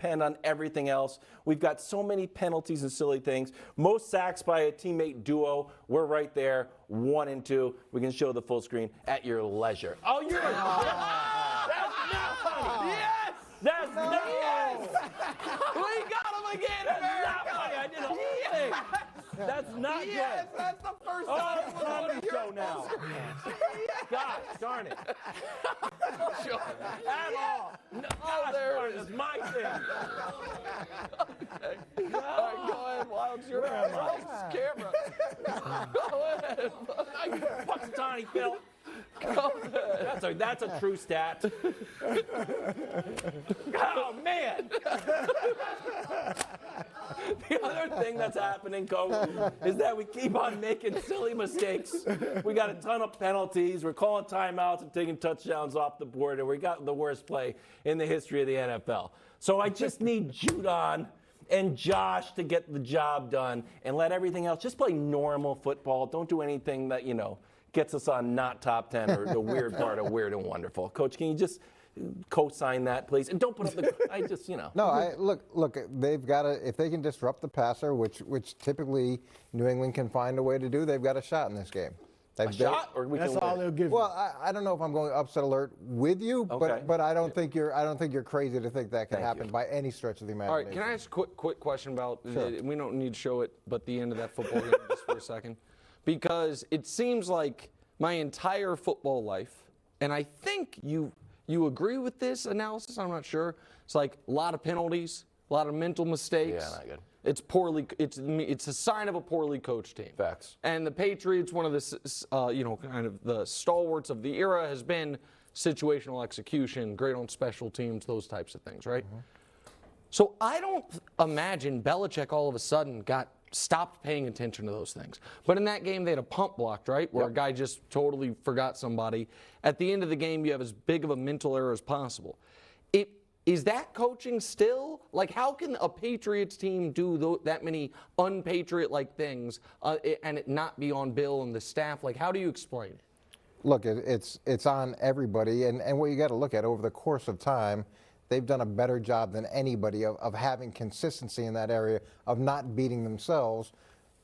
depend on everything else. We've got so many penalties and silly things. Most sacks by a teammate duo. We're right there, 1 and 2. We can show the full screen at your leisure. Oh, you're that's not funny. Yes! That's not yes! We got him again, America! That's not funny. I did a whole thing. That's not yes, good. That's the first time. It's on the show now. God darn it. At all. No, gosh, there it is. It's my thing. Okay. All right, go ahead, Wilds. You're on this camera. Go ahead. Punxsutawney Phil. That's a true stat. Oh, man. The other thing that's happening, Coach, is that we keep on making silly mistakes. We got a ton of penalties. We're calling timeouts and taking touchdowns off the board, and we got the worst play in the history of the NFL. So I just need Judon and Josh to get the job done and let everything else just play normal football. Don't do anything that, gets us on not top 10 or the weird part of Weird and Wonderful. Coach, can you just co-sign that, please? And don't put up the, No, look, they've got to, if they can disrupt the passer, which typically New England can find a way to do, they've got a shot in this game. Shot, or we that's can all win? they'll give you. Well, I don't know if I'm going upset alert with you, Okay. but I don't think you're crazy to think that can Thank happen you. by any stretch of the All imagination. right, can I ask a quick question about, Sure. we don't need to show it, but the end of that football game just for a second. Because it seems like my entire football life, and I think you agree with this analysis, I'm not sure. It's like a lot of penalties, a lot of mental mistakes. Yeah, not good. It's a sign of a poorly coached team. Facts. And the Patriots, one of the kind of the stalwarts of the era, has been situational execution, great on special teams, those types of things, right? Mm-hmm. So I don't imagine Belichick all of a sudden stopped paying attention to those things. But in that game, they had a punt blocked, right, where a guy just totally forgot somebody. At the end of the game, you have as big of a mental error as possible. Is that coaching still? Like, how can a Patriots team do that many unpatriot-like things and it not be on Bill and the staff? Like, how do you explain it? Look, it's on everybody, and what you got to look at over the course of time, they've done a better job than anybody of having consistency in that area, of not beating themselves.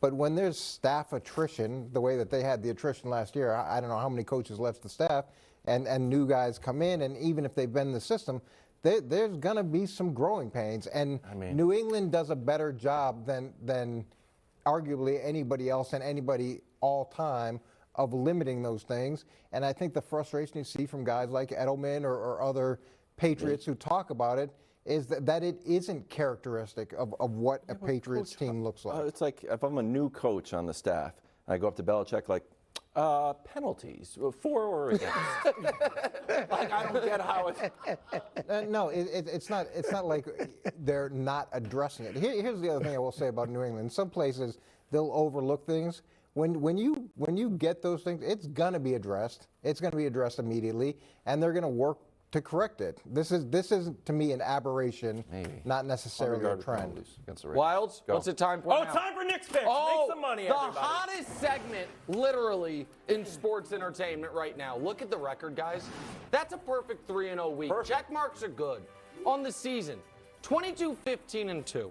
But when there's staff attrition, the way that they had the attrition last year, I don't know how many coaches left the staff, and new guys come in, and even if they've been in the system, there's going to be some growing pains. And New England does a better job than arguably anybody else and anybody all time of limiting those things. And I think the frustration you see from guys like Edelman or other Patriots who talk about it is that it isn't characteristic of what a Patriots team looks like. It's like if I'm a new coach on the staff, I go up to Belichick like, penalties, for or against. Like, I don't get how it's... No, it's not like they're not addressing it. Here's the other thing I will say about New England. In some places, they'll overlook things. When you get those things, it's going to be addressed. It's going to be addressed immediately, and they're going to work to correct it. This is to me an aberration, not necessarily a trend. Wilds, what's it time for now? It's time for Nick's picks. Oh, Make some money, the everybody. hottest segment, literally, in sports entertainment right now. Look at the record, guys. That's a perfect 3-0 week. Perfect. Check marks are good. On the season, 22-15-2.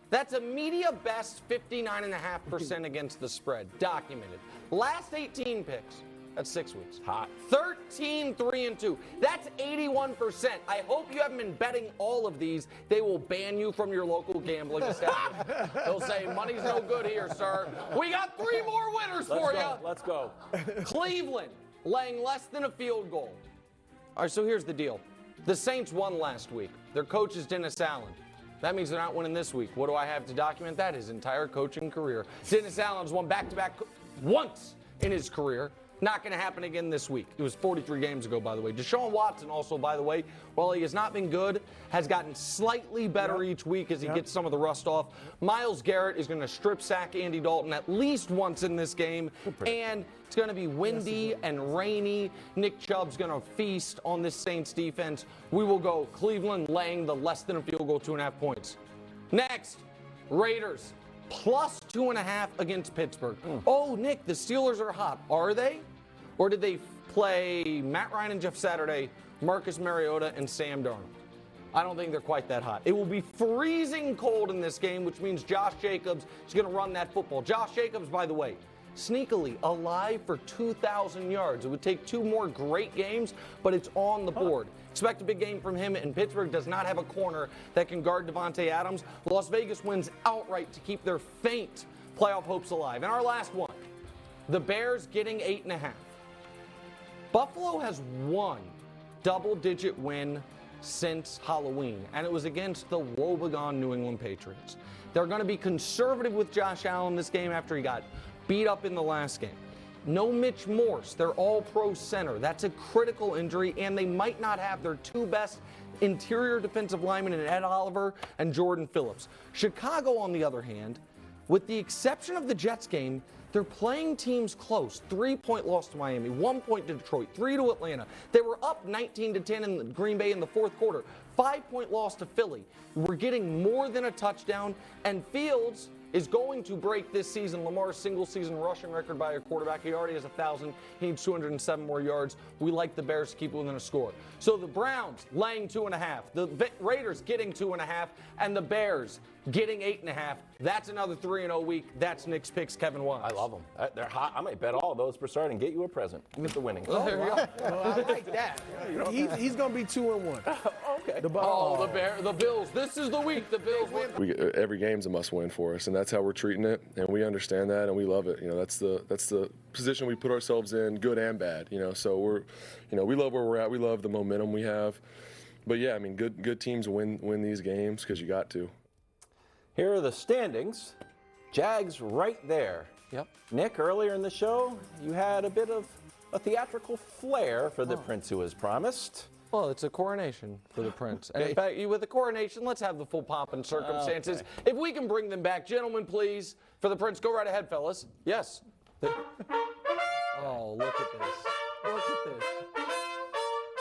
That's a media best 59.5% against the spread, documented. Last 18 picks. That's 6 weeks. Hot. 13-3-2. That's 81%. I hope you haven't been betting all of these. They will ban you from your local gambling establishment. They'll say, money's no good here, sir. We got 3 more winners for you. Let's go. Cleveland laying less than a field goal. All right, so here's the deal. The Saints won last week. Their coach is Dennis Allen. That means they're not winning this week. What do I have to document that? His entire coaching career. Dennis Allen's won back-to-back once in his career. Not going to happen again this week. It was 43 games ago, by the way. Deshaun Watson also, by the way, while he has not been good, has gotten slightly better each week as he gets some of the rust off. Myles Garrett is going to strip sack Andy Dalton at least once in this game. And it's going to be windy and rainy. Nick Chubb's going to feast on this Saints defense. We will go Cleveland laying the less than a field goal, 2.5 points. Next, Raiders. Plus 2.5 against Pittsburgh. Oh, Nick, the Steelers are hot. Are they? Or did they play Matt Ryan and Jeff Saturday, Marcus Mariota, and Sam Darnold? I don't think they're quite that hot. It will be freezing cold in this game, which means Josh Jacobs is going to run that football. Josh Jacobs, by the way, sneakily alive for 2,000 yards. It would take 2 more great games, but it's on the board. Expect a big game from him, and Pittsburgh does not have a corner that can guard Devontae Adams. Las Vegas wins outright to keep their faint playoff hopes alive. And our last one, the Bears getting 8.5. Buffalo has one double-digit win since Halloween, and it was against the woebegone New England Patriots. They're going to be conservative with Josh Allen this game after he got beat up in the last game. No Mitch Morse, their all-pro center. That's a critical injury, and they might not have their 2 best interior defensive linemen in Ed Oliver and Jordan Phillips. Chicago, on the other hand, with the exception of the Jets game, they're playing teams close. 3-point loss to Miami, 1 point to Detroit, 3 to Atlanta. They were up 19-10 in Green Bay in the fourth quarter. 5-point loss to Philly. We're getting more than a touchdown, and Fields is going to break this season Lamar's single-season rushing record by a quarterback. He already has 1,000. He needs 207 more yards. We like the Bears to keep within a score. So the Browns laying 2.5, the Raiders getting 2.5, and the Bears getting 8.5. That's another 3-0 week. That's Nick's picks, Kevin Wise. I love them. They're hot. I might bet all those for starting and get you a present with the winnings. There you go. Well, I like that. He's going to be 2-1. Okay. The The Bills. This is the week. The Bills win. Every game's a must-win for us, and that's how we're treating it, and we understand that, and we love it. That's the position we put ourselves in, good and bad. So we're, we love where we're at. We love the momentum we have. But yeah, I mean, good teams win these games because you got to. Here are the standings. Jags right there. Yep. Nick, earlier in the show, you had a bit of a theatrical flair for the prince who was promised. Well, it's a coronation for the prince. And in fact, with the coronation, let's have the full pomp and circumstances. Okay. If we can bring them back. Gentlemen, please, for the prince. Go right ahead, fellas. Yes. Oh, look at this. Look at this.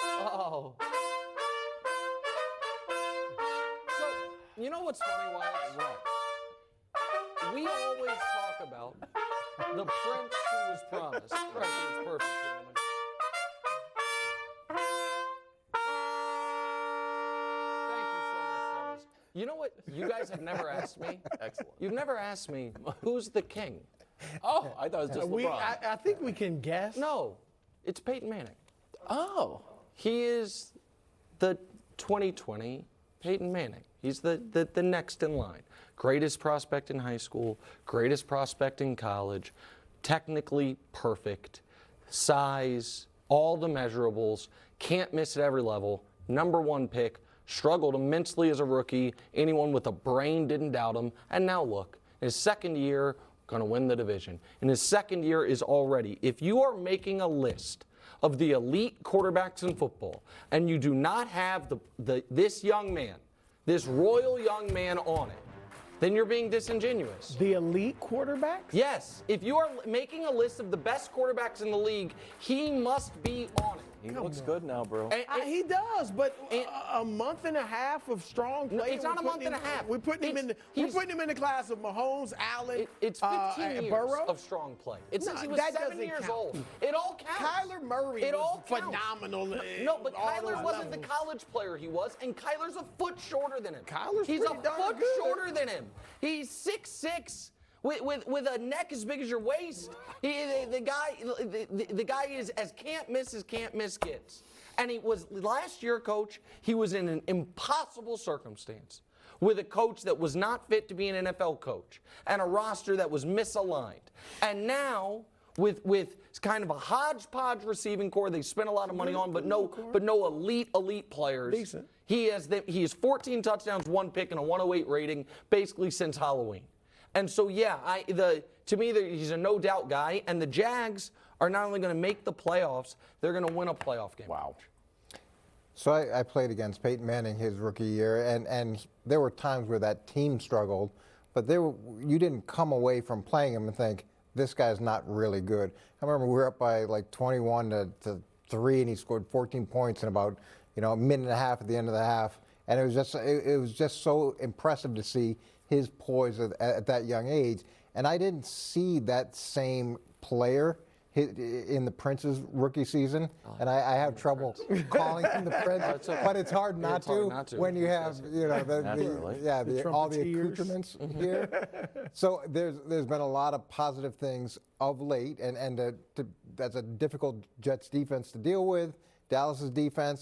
Oh. So, you know what's funny, Wyatt? We always talk about the prince who was promised. Right, it was perfect, gentlemen. Thank you so much, fellas. You know what? You guys have never asked me. Excellent. You've never asked me who's the king. Oh, I thought it was just LeBron. I think we can guess. No, it's Peyton Manning. Oh. He is the 2020 Peyton Manning. He's the next in line. Greatest prospect in high school, greatest prospect in college, technically perfect, size, all the measurables, can't miss at every level, #1 pick, struggled immensely as a rookie, anyone with a brain didn't doubt him, and now look, in his second year, going to win the division. In his second year is already, if you are making a list of the elite quarterbacks in football, and you do not have this young man, this royal young man on it, then you're being disingenuous. The elite quarterbacks? Yes. If you are making a list of the best quarterbacks in the league, he must be on it. He looks good now, bro. He does, but a month and a half of strong play. It's not a month and a half. We're putting him in the class of Mahomes, Allen, It's 15 years Burrow. of strong play. It's since he was that 7 doesn't years count. old. It all counts. Kyler Murray was phenomenal. No, but all Kyler those wasn't the levels. college player he was, and Kyler's a foot shorter than him. He's a pretty darn foot good. shorter than him. He's 6'6". With a neck as big as your waist. The guy is as can't miss gets. And he was, last year, Coach, he was in an impossible circumstance with a coach that was not fit to be an NFL coach and a roster that was misaligned. And now, with kind of a hodgepodge receiving core they spent a lot of money on, but no elite players. Decent. He has 14 touchdowns, 1 pick, and a 108 rating basically since Halloween. And so, yeah, to me, he's a no-doubt guy. And the Jags are not only going to make the playoffs, they're going to win a playoff game. Wow. So I played against Peyton Manning his rookie year, and there were times where that team struggled, but you didn't come away from playing him and think, this guy's not really good. I remember we were up by like 21 to 3, and he scored 14 points in about a minute and a half at the end of the half, and it was just so impressive to see his poise at that young age. And I didn't see that same player in the Prince's rookie season, and I have trouble calling him the Prince, but it's hard not to when you have all the accoutrements here. So there's been a lot of positive things of late, and that's a difficult Jets defense to deal with. Dallas's defense